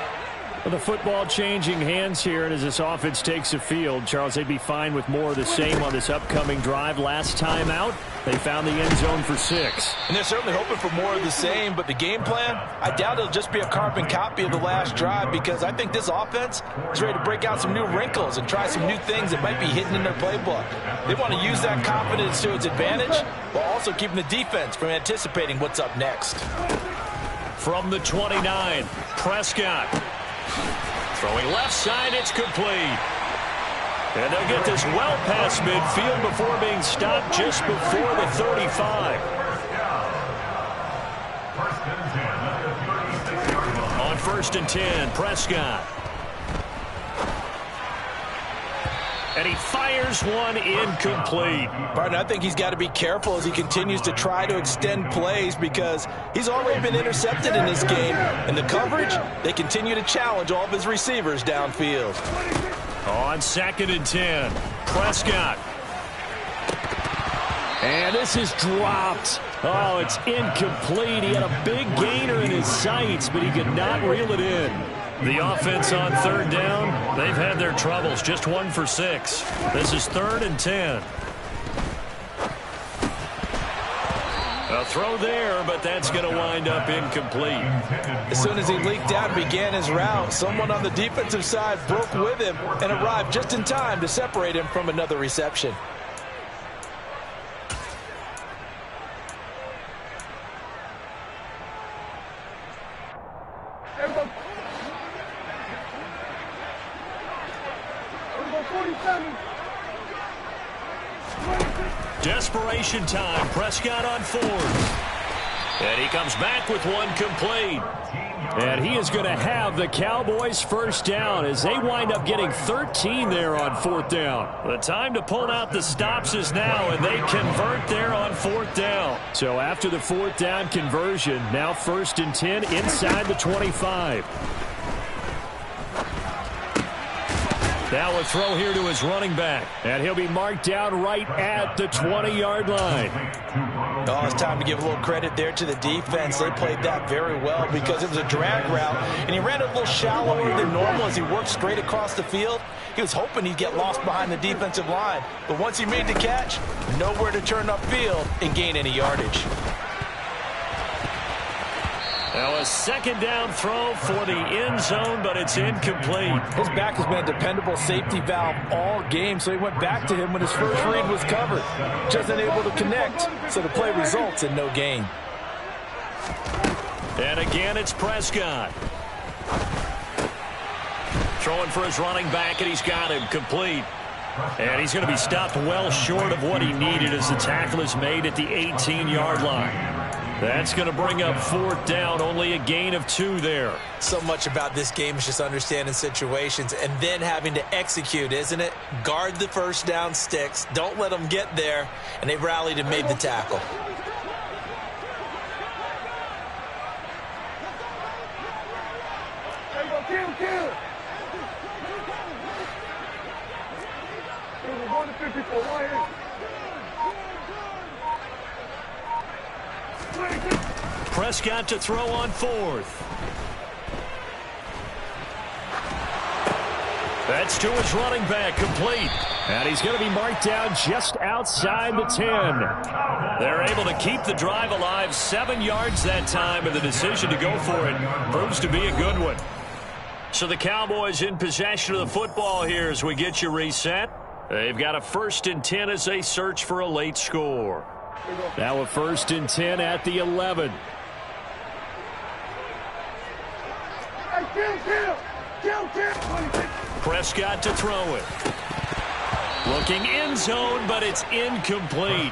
Well, the football changing hands here, and as this offense takes the field, Charles, they'd be fine with more of the same on this upcoming drive. Last time out, they found the end zone for 6. And they're certainly hoping for more of the same, but the game plan, I doubt it'll just be a carbon copy of the last drive, because I think this offense is ready to break out some new wrinkles and try some new things that might be hidden in their playbook. They want to use that confidence to its advantage while also keeping the defense from anticipating what's up next. From the 29, Prescott. Throwing left side, it's complete. And they'll get this well past midfield before being stopped just before the 35. On 1st and 10, Prescott. And he fires one incomplete. Partner, I think he's got to be careful as he continues to try to extend plays, because he's already been intercepted in this game. And the coverage, they continue to challenge all of his receivers downfield. On 2nd and 10, Prescott. And this is dropped. Oh, it's incomplete. He had a big gainer in his sights, but he could not reel it in. The offense on 3rd down, they've had their troubles. Just 1 for 6. This is 3rd and 10. A throw there, but that's going to wind up incomplete. As soon as he leaked out and began his route, someone on the defensive side broke with him and arrived just in time to separate him from another reception. Desperation time. Prescott on 4th. And he comes back with one complete. And he is going to have the Cowboys first down as they wind up getting 13 there on 4th down. The time to pull out the stops is now, and they convert there on 4th down. So after the 4th down conversion, now 1st and 10 inside the 25. Now a throw here to his running back. And he'll be marked down right at the 20-yard line. Oh, it's time to give a little credit there to the defense. They played that very well because it was a drag route, and he ran a little shallower than normal as he worked straight across the field. He was hoping he'd get lost behind the defensive line, but once he made the catch, nowhere to turn upfield and gain any yardage. Now a 2nd down throw for the end zone, but it's incomplete. His back has been a dependable safety valve all game, so he went back to him when his first read was covered. Just unable to connect, so the play results in no gain. And again, it's Prescott. Throwing for his running back, and he's got him complete. And he's going to be stopped well short of what he needed as the tackle is made at the 18-yard line. That's going to bring up 4th down, only a gain of 2 there. So much about this game is just understanding situations and then having to execute, isn't it? Guard the first down sticks. Don't let them get there. And they rallied and made the tackle. Kill. 154 right here. Prescott to throw on 4th. That's to his running back, complete. And he's going to be marked down just outside the 10. They're able to keep the drive alive, 7 yards that time, and the decision to go for it proves to be a good one. So the Cowboys in possession of the football here as we get you reset. They've got a 1st and 10 as they search for a late score. Now a 1st and 10 at the 11. Prescott to throw it. Looking end zone, but it's incomplete.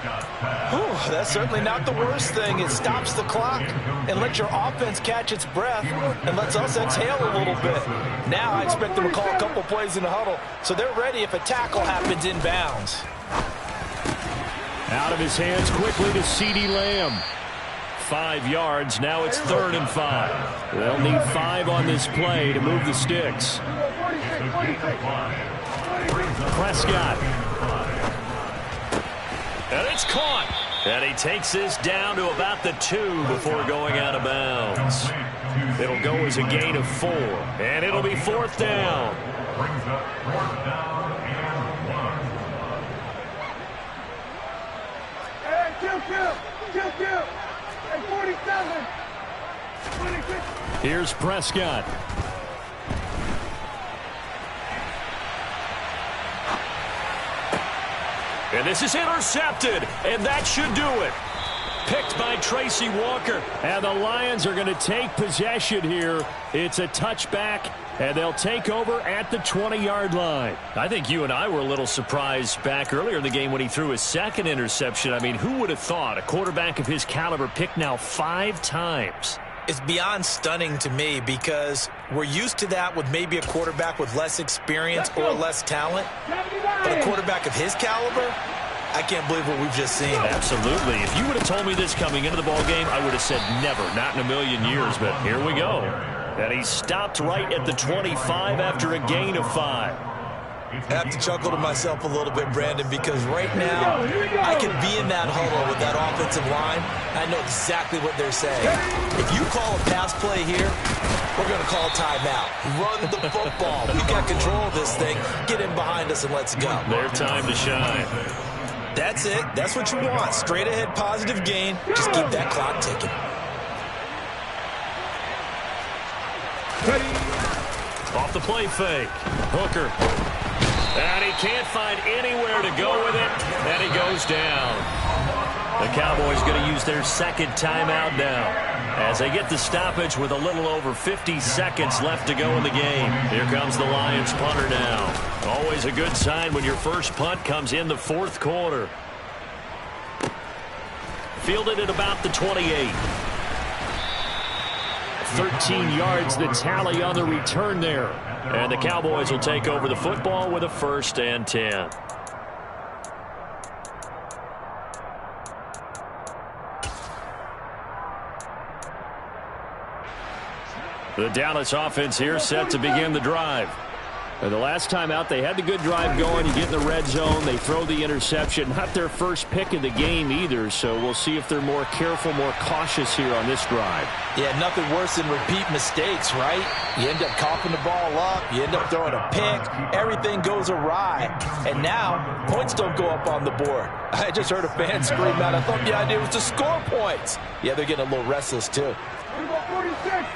Whew, that's certainly not the worst thing. It stops the clock and lets your offense catch its breath and lets us exhale a little bit. Now I expect them to call a couple plays in the huddle, so they're ready if a tackle happens inbounds. Out of his hands quickly to CeeDee Lamb. 5 yards. Now it's 3rd and 5. They'll need 5 on this play to move the sticks. Prescott. And it's caught. And he takes this down to about the 2 before going out of bounds. It'll go as a gain of 4, and it'll be 4th down. Brings up 4th down and 1. Hey, kill. Hey, 47. 26. Here's Prescott. And this is intercepted, and that should do it. Picked by Tracy Walker. And the Lions are going to take possession here. It's a touchback, and they'll take over at the 20-yard line. I think you and I were a little surprised back earlier in the game when he threw his second interception. I mean, who would have thought a quarterback of his caliber picked now 5 times? It's beyond stunning to me because we're used to that with maybe a quarterback with less experience or less talent. But a quarterback of his caliber, I can't believe what we've just seen. Absolutely. If you would have told me this coming into the ball game, I would have said never, not in a million years. But here we go. And he stopped right at the 25 after a gain of 5. I have to chuckle to myself a little bit, Brandon, because right now I can be in that huddle with that offensive line. I know exactly what they're saying. If you call a pass play here, we're going to call a timeout. Run the football. We got control of this thing. Get in behind us and let's go. Their time to shine. That's it. That's what you want. Straight ahead positive gain. Just keep that clock ticking. Off the play fake. Hooker. And he can't find anywhere to go with it. And he goes down. The Cowboys going to use their second timeout now as they get the stoppage with a little over 50 seconds left to go in the game. Here comes the Lions punter now. Always a good sign when your first punt comes in the 4th quarter. Fielded at about the 28. 13 yards the tally on the return there. And the Cowboys will take over the football with a 1st and 10. The Dallas offense here set to begin the drive. And the last time out, they had the good drive going. You get in the red zone. They throw the interception. Not their first pick of the game either, so we'll see if they're more careful, more cautious here on this drive. Yeah, nothing worse than repeat mistakes, right? You end up coughing the ball up. You end up throwing a pick. Everything goes awry. And now, points don't go up on the board. I just heard a fan scream out. I thought the idea was to score points. Yeah, they're getting a little restless, too. 46.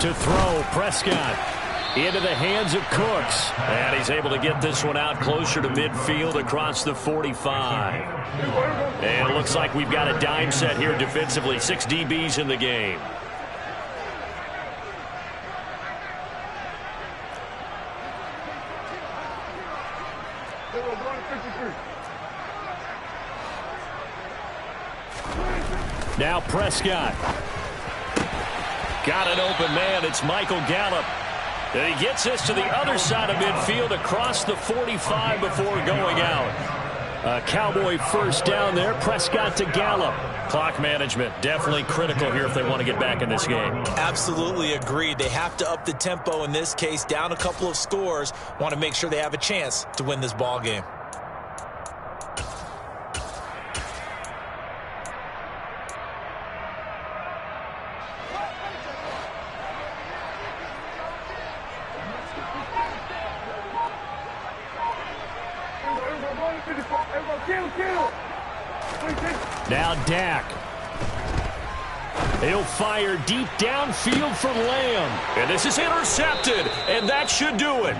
To throw, Prescott. Into the hands of Cooks. And he's able to get this one out closer to midfield across the 45. And it looks like we've got a dime set here defensively. 6 DBs in the game. Now Prescott. Got an open man. It's Michael Gallup. And he gets this to the other side of midfield across the 45 before going out. A Cowboy first down there. Prescott to Gallup. Clock management definitely critical here if they want to get back in this game. Absolutely agreed. They have to up the tempo in this case. Down a couple of scores. Want to make sure they have a chance to win this ball game. Now Dak. He'll fire deep downfield for Lamb. And this is intercepted, and that should do it.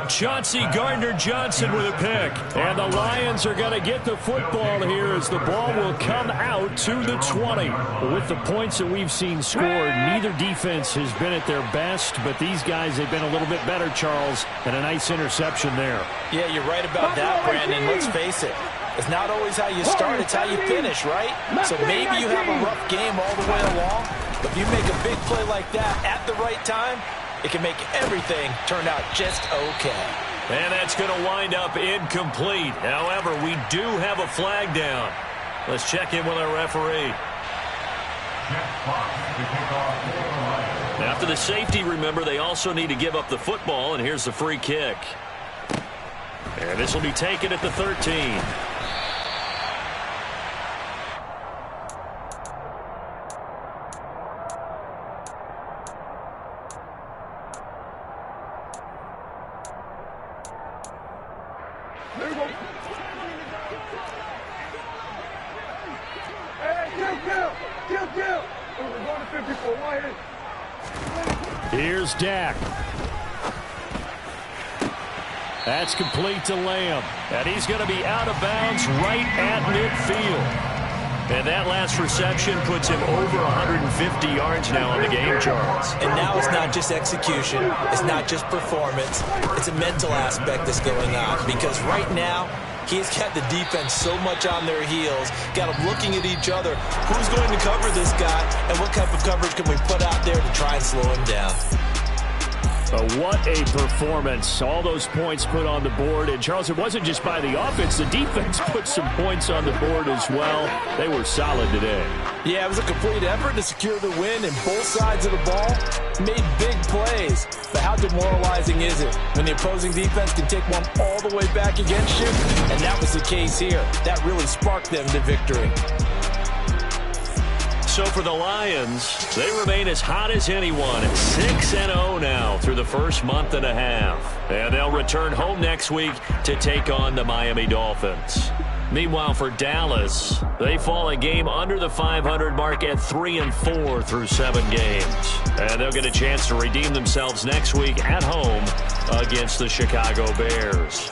Chauncey Gardner-Johnson with a pick. And the Lions are going to get the football here as the ball will come out to the 20. With the points that we've seen scored, neither defense has been at their best, but these guys have been a little bit better, Charles, and a nice interception there. Yeah, you're right about that, Brandon. Let's face it. It's not always how you start, it's how you finish, right? So maybe you have a rough game all the way along, but if you make a big play like that at the right time, it can make everything turn out just okay. And that's going to wind up incomplete. However, we do have a flag down. Let's check in with our referee. After the safety, remember, they also need to give up the football, and here's the free kick. And this will be taken at the 13. Kill. We're going to 54. Wide. Here's Dak. That's complete to Lamb. And he's going to be out of bounds right at midfield. And that last reception puts him over 150 yards now on the game, Charles. And now it's not just execution. It's not just performance. It's a mental aspect that's going on. Because right now, he's got the defense so much on their heels, got them looking at each other. Who's going to cover this guy, and what type of coverage can we put out there to try and slow him down? What a performance. All those points put on the board. And, Charles, it wasn't just by the offense. The defense put some points on the board as well. They were solid today. Yeah, it was a complete effort to secure the win, and both sides of the ball made big plays. But how demoralizing is it when the opposing defense can take one all the way back against you? And that was the case here. That really sparked them to victory. So for the Lions, they remain as hot as anyone at 6-0 now through the first month and a half. And they'll return home next week to take on the Miami Dolphins. Meanwhile, for Dallas, they fall a game under the 500 mark at 3-4 through 7 games. And they'll get a chance to redeem themselves next week at home against the Chicago Bears.